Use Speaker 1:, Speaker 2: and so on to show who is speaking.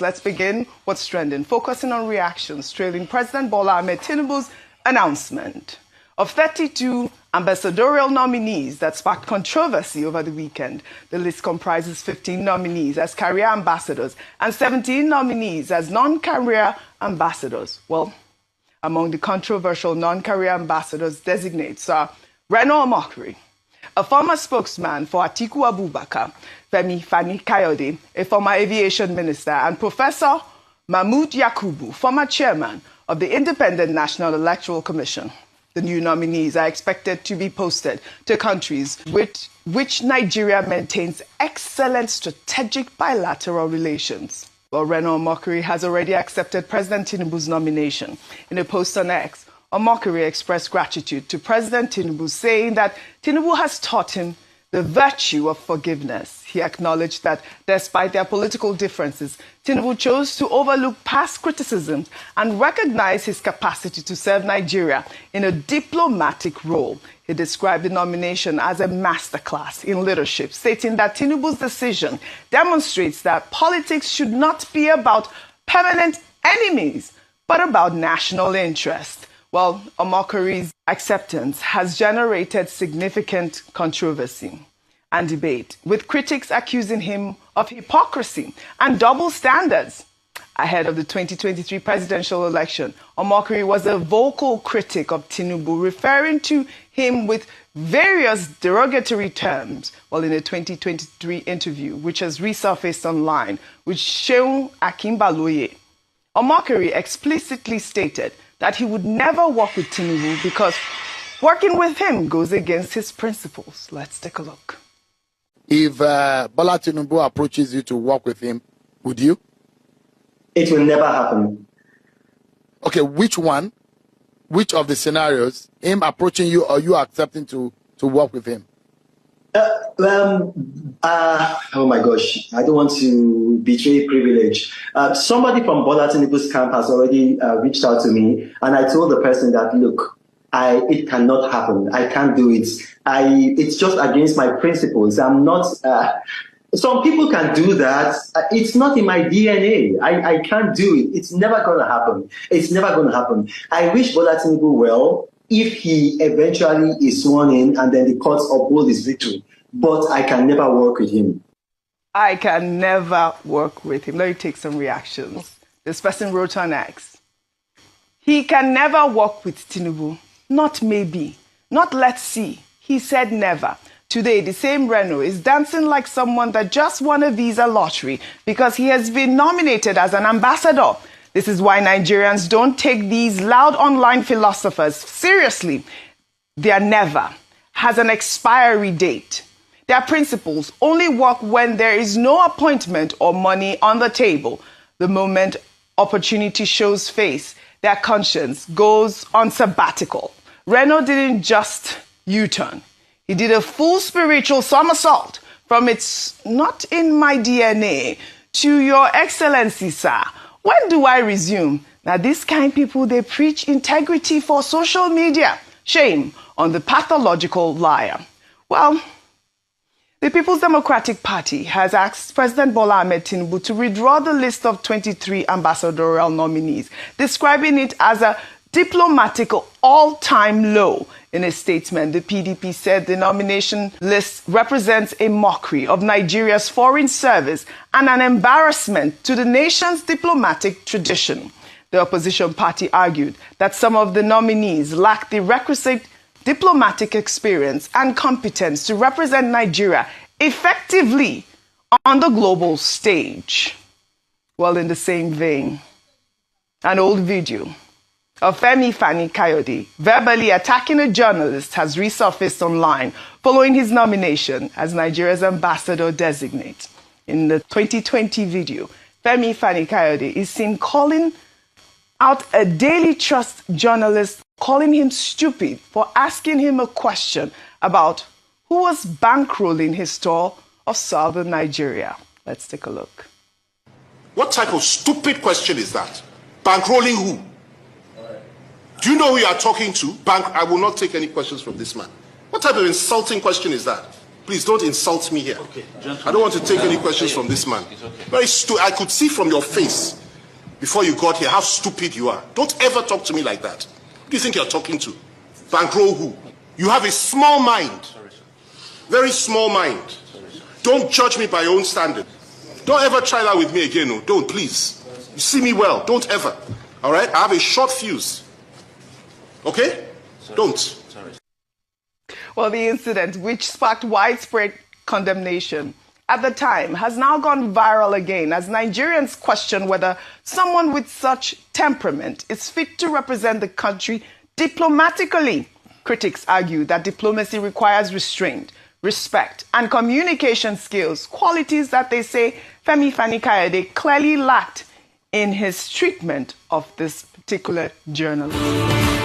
Speaker 1: Let's begin what's trending, focusing on reactions trailing President Bola Ahmed Tinubu's announcement of 32 ambassadorial nominees that sparked controversy over the weekend. The list comprises 15 nominees as career ambassadors and 17 nominees as non-career ambassadors. Well, among the controversial non-career ambassadors designates are Reno Omokri, a former spokesman for Atiku Abubakar, Femi Fani-Kayode, a former aviation minister, and Professor Mahmood Yakubu, former chairman of the Independent National Electoral Commission. The new nominees are expected to be posted to countries with which Nigeria maintains excellent strategic bilateral relations. Well, Reno Omokri has already accepted President Tinubu's nomination. In a post on X, Omokri expressed gratitude to President Tinubu, saying that Tinubu has taught him the virtue of forgiveness. He acknowledged that despite their political differences, Tinubu chose to overlook past criticisms and recognize his capacity to serve Nigeria in a diplomatic role. He described the nomination as a masterclass in leadership, stating that Tinubu's decision demonstrates that politics should not be about permanent enemies, but about national interest. Well, Omokri's acceptance has generated significant controversy and debate, with critics accusing him of hypocrisy and double standards. Ahead of the 2023 presidential election, Omokri was a vocal critic of Tinubu, referring to him with various derogatory terms. While in a 2023 interview, which has resurfaced online with Seun Akinbaloye, Omokri explicitly stated that he would never work with Tinubu because working with him goes against his principles. Let's take a look.
Speaker 2: If Bola Tinubu approaches you to work with him, would you?
Speaker 3: It will never happen.
Speaker 2: Okay, which one? Which of the scenarios? Him approaching you or you accepting to work with him?
Speaker 3: Oh my gosh, I don't want to betray privilege. Somebody from Bola Tinubu's camp has already reached out to me, and I told the person that, look, it cannot happen. I can't do it. It's just against my principles. I'm not. Some people can do that. It's not in my DNA. I can't do it. It's never going to happen. It's never going to happen. I wish Bola Tinubu well if he eventually is sworn in and then the courts uphold his victory. But I can never work with him.
Speaker 1: I can never work with him. Let me take some reactions. This person wrote on X. He can never work with Tinubu. Not maybe. Not let's see. He said never. Today, the same Reno is dancing like someone that just won a visa lottery because he has been nominated as an ambassador. This is why Nigerians don't take these loud online philosophers seriously. Their never has an expiry date. Their principles only work when there is no appointment or money on the table. The moment opportunity shows face, their conscience goes on sabbatical. Reno didn't just U-turn. He did a full spiritual somersault from it's not in my DNA to your excellency, sir. When do I resume? Now, these kind of people, they preach integrity for social media. Shame on the pathological liar. Well, the People's Democratic Party has asked President Bola Ahmed Tinubu to withdraw the list of 23 ambassadorial nominees, describing it as a diplomatic all-time low. In a statement, the PDP said the nomination list represents a mockery of Nigeria's foreign service and an embarrassment to the nation's diplomatic tradition. The opposition party argued that some of the nominees lack the requisite diplomatic experience and competence to represent Nigeria effectively on the global stage. Well, in the same vein, an old video of Femi Fani-Kayode verbally attacking a journalist has resurfaced online following his nomination as Nigeria's ambassador designate. In the 2020 video, Femi Fani-Kayode is seen calling out a Daily Trust journalist, calling him stupid for asking him a question about who was bankrolling his tour of southern Nigeria. Let's take a look.
Speaker 4: What type of stupid question is that? Bankrolling who? Do you know who you are talking to? I will not take any questions from this man. What type of insulting question is that? Please don't insult me here.
Speaker 5: Okay,
Speaker 4: I don't want to take any questions from this man. Very I could see from your face before you got here how stupid you are. Don't ever talk to me like that. Who do you think you're talking to? Bankroll who? You have a small mind. Very small mind. Don't judge me by your own standard. Don't ever try that with me again. No. Don't, please. You see me well. Don't ever. All right? I have a short fuse. Okay? Don't.
Speaker 1: Well, the incident, which sparked widespread condemnation at the time, has now gone viral again as Nigerians question whether someone with such temperament is fit to represent the country diplomatically. Critics argue that diplomacy requires restraint, respect, and communication skills, qualities that they say Femi Fani-Kayode clearly lacked in his treatment of this particular journalist.